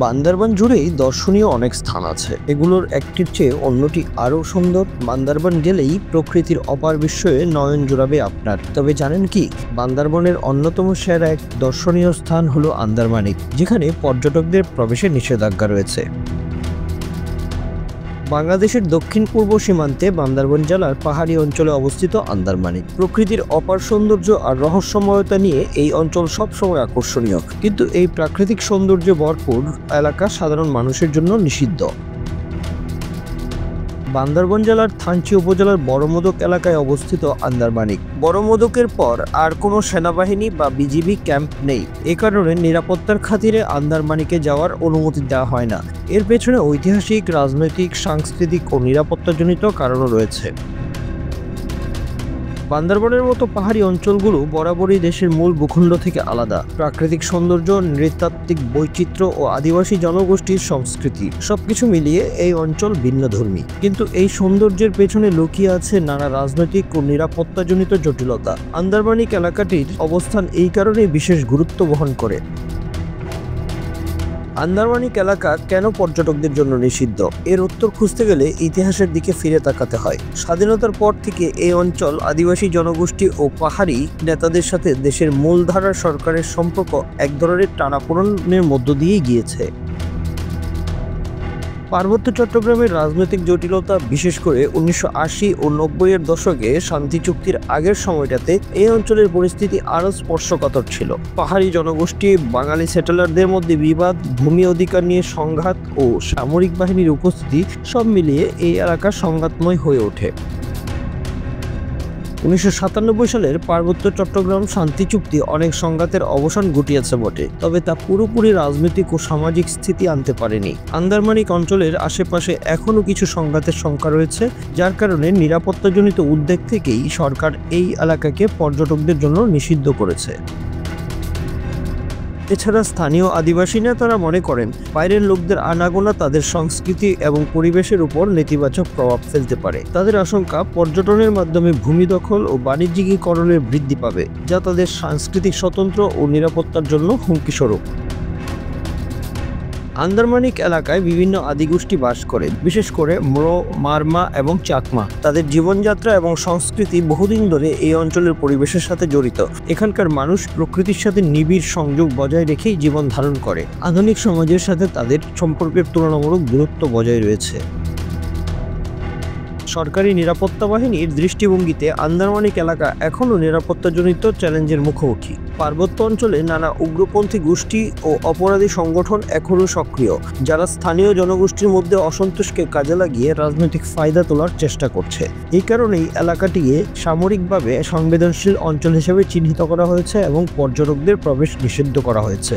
বান্দরবান জুড়েই দর্শনীয় অনেক স্থান আছে, এগুলোর একটির চেয়ে অন্যটি আরও সুন্দর। বান্দরবান গেলেই প্রকৃতির অপার বিস্ময়ে নয়ন জোড়াবে আপনার। তবে জানেন কি, বান্দরবানের অন্যতম সেরা এক দর্শনীয় স্থান হলো আন্দারমানিক, যেখানে পর্যটকদের প্রবেশে নিষেধাজ্ঞা রয়েছে। বাংলাদেশের দক্ষিণ পূর্ব সীমান্তে বান্দরবান জেলার পাহাড়ি অঞ্চলে অবস্থিত আন্দারমানিক। প্রকৃতির অপার সৌন্দর্য আর রহস্যময়তা নিয়ে এই অঞ্চল সবসময় আকর্ষণীয়, কিন্তু এই প্রাকৃতিক সৌন্দর্যে ভরপুর এলাকা সাধারণ মানুষের জন্য নিষিদ্ধ। বান্দরবান জেলার থানচি উপজেলার বড়মোদক এলাকায় অবস্থিত আন্দারমানিক। বড়মোদকের পর আর কোনো সেনাবাহিনী বা বিজিবি ক্যাম্প নেই, এ কারণে নিরাপত্তার খাতিরে আন্দারমানিকে যাওয়ার অনুমতি দেওয়া হয় না। এর পেছনে ঐতিহাসিক, রাজনৈতিক, সাংস্কৃতিক ও নিরাপত্তাজনিত কারণও রয়েছে। বান্দরবানের মতো পাহাড়ি অঞ্চলগুলো বরাবরই দেশের মূল ভূখণ্ড থেকে আলাদা। প্রাকৃতিক সৌন্দর্য, নৃতাত্ত্বিক বৈচিত্র্য ও আদিবাসী জনগোষ্ঠীর সংস্কৃতি সবকিছু মিলিয়ে এই অঞ্চল ভিন্নধর্মী। কিন্তু এই সৌন্দর্যের পেছনে লুকিয়ে আছে নানা রাজনৈতিক ও নিরাপত্তাজনিত জটিলতা। আন্দারমানিক এলাকাটির অবস্থান এই কারণেই বিশেষ গুরুত্ব বহন করে। আন্দারমানিক এলাকা কেন পর্যটকদের জন্য নিষিদ্ধ? এর উত্তর খুঁজতে গেলে ইতিহাসের দিকে ফিরে তাকাতে হয়। স্বাধীনতার পর থেকে এই অঞ্চল আদিবাসী জনগোষ্ঠী ও পাহাড়ি নেতাদের সাথে দেশের মূলধারার সরকারের সম্পর্ক এক ধরনের টানাপোড়েনের মধ্য দিয়েই গিয়েছে। পার্বত্য চট্টগ্রামের রাজনৈতিক জটিলতা, বিশেষ করে 1980 ও 90-এর দশকে শান্তি চুক্তির আগের সময়টাতে এই অঞ্চলের পরিস্থিতি আরও স্পর্শকাতর ছিল। পাহাড়ি জনগোষ্ঠী, বাঙালি সেটেলারদের মধ্যে বিবাদ, ভূমি অধিকার নিয়ে সংঘাত ও সামরিক বাহিনীর উপস্থিতি সব মিলিয়ে এই এলাকা সংঘাতময় হয়ে ওঠে। 1997 সালের পার্বত্য চট্টগ্রাম শান্তি চুক্তি অনেক সংঘাতের অবসান ঘটিয়েছে বটে, তবে তা পুরোপুরি রাজনৈতিক ও সামাজিক স্থিতি আনতে পারেনি। আন্দারমানিক অঞ্চলের আশেপাশে এখনও কিছু সংঘাতের শঙ্কা রয়েছে, যার কারণে নিরাপত্তাজনিত উদ্বেগ থেকেই সরকার এই এলাকাকে পর্যটকদের জন্য নিষিদ্ধ করেছে। এছাড়া স্থানীয় আদিবাসী নেতারা মনে করেন বাইরের লোকদের আনাগোনা তাদের সংস্কৃতি এবং পরিবেশের উপর নেতিবাচক প্রভাব ফেলতে পারে। তাদের আশঙ্কা, পর্যটনের মাধ্যমে ভূমি দখল ও বাণিজ্যিকীকরণের বৃদ্ধি পাবে, যা তাদের সাংস্কৃতিক স্বতন্ত্র ও নিরাপত্তার জন্য হুমকিস্বরূপ। আন্দারমানিক এলাকায় বিভিন্ন আদিগোষ্ঠী বাস করে, বিশেষ করে ম্রো, মারমা এবং চাকমা। তাদের জীবনযাত্রা এবং সংস্কৃতি বহুদিন ধরে এই অঞ্চলের পরিবেশের সাথে জড়িত। এখানকার মানুষ প্রকৃতির সাথে নিবিড় সংযোগ বজায় রেখেই জীবন ধারণ করে। আধুনিক সমাজের সাথে তাদের সম্পর্কের তুলনামূলক দূরত্ব বজায় রয়েছে। সরকারি নিরাপত্তা বাহিনীর দৃষ্টিভঙ্গিতে আন্দারমানিক এলাকা এখনও নিরাপত্তাজনিত চ্যালেঞ্জের মুখোমুখি। পার্বত্য অঞ্চলে নানা উগ্রপন্থী গোষ্ঠী ও অপরাধী সংগঠন এখনও সক্রিয়, যারা স্থানীয় জনগোষ্ঠীর মধ্যে অসন্তোষকে কাজে লাগিয়ে রাজনৈতিক ফায়দা তোলার চেষ্টা করছে। এই কারণেই এলাকাটিকে সামরিকভাবে সংবেদনশীল অঞ্চল হিসেবে চিহ্নিত করা হয়েছে এবং পর্যটকদের প্রবেশ নিষিদ্ধ করা হয়েছে।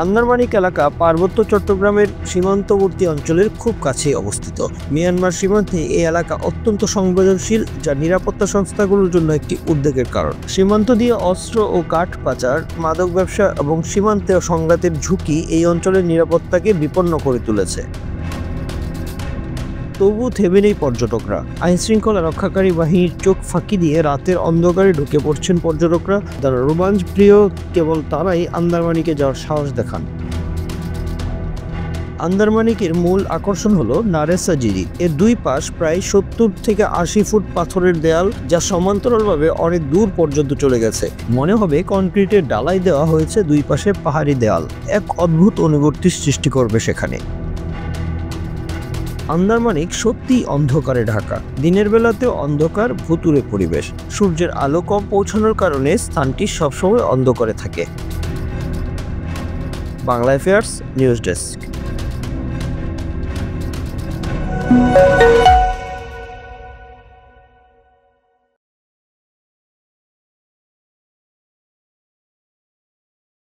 আন্দারমানিক এলাকা পার্বত্য চট্টগ্রামের সীমান্তবর্তী অঞ্চলের খুব কাছেই অবস্থিত। মিয়ানমার সীমান্তে এই এলাকা অত্যন্ত সংবেদনশীল, যা নিরাপত্তা সংস্থাগুলোর জন্য একটি উদ্বেগের কারণ। সীমান্ত দিয়ে অস্ত্র ও কাঠ পাচার, মাদক ব্যবসা এবং সীমান্তে সংঘাতের ঝুঁকি এই অঞ্চলের নিরাপত্তাকে বিপন্ন করে তুলেছে। তবু থেমে নেই পর্যটকরা। আইনশৃঙ্খলা রক্ষাকারী বাহিনীর চোখ ফাঁকি দিয়ে রাতের অন্ধকারে ঢুকে পড়ছেন পর্যটকরা। যারা রোমাঞ্চ প্রিয়, কেবল তারাই আন্দারমানিকে যাওয়ার সাহস দেখান। আন্দারমানিকের মূল আকর্ষণ হলো নারেসা জিরি। এর দুই পাশ প্রায় 70 থেকে 80 ফুট পাথরের দেয়াল, যা সমান্তরালভাবে অনেক দূর পর্যন্ত চলে গেছে। মনে হবে কনক্রিটের ডালাই দেওয়া হয়েছে দুই পাশে পাহাড়ি দেয়াল। এক অদ্ভুত অনুভূতির সৃষ্টি করবে সেখানে। আন্দারমানিক সত্যিই অন্ধকারে ঢাকা। দিনের বেলাতেও অন্ধকার, ভুতুড়ে পরিবেশ। সূর্যের আলো কম পৌঁছানোর কারণে স্থানটি সবসময় অন্ধকারে থাকে। Bangla affairs news desk.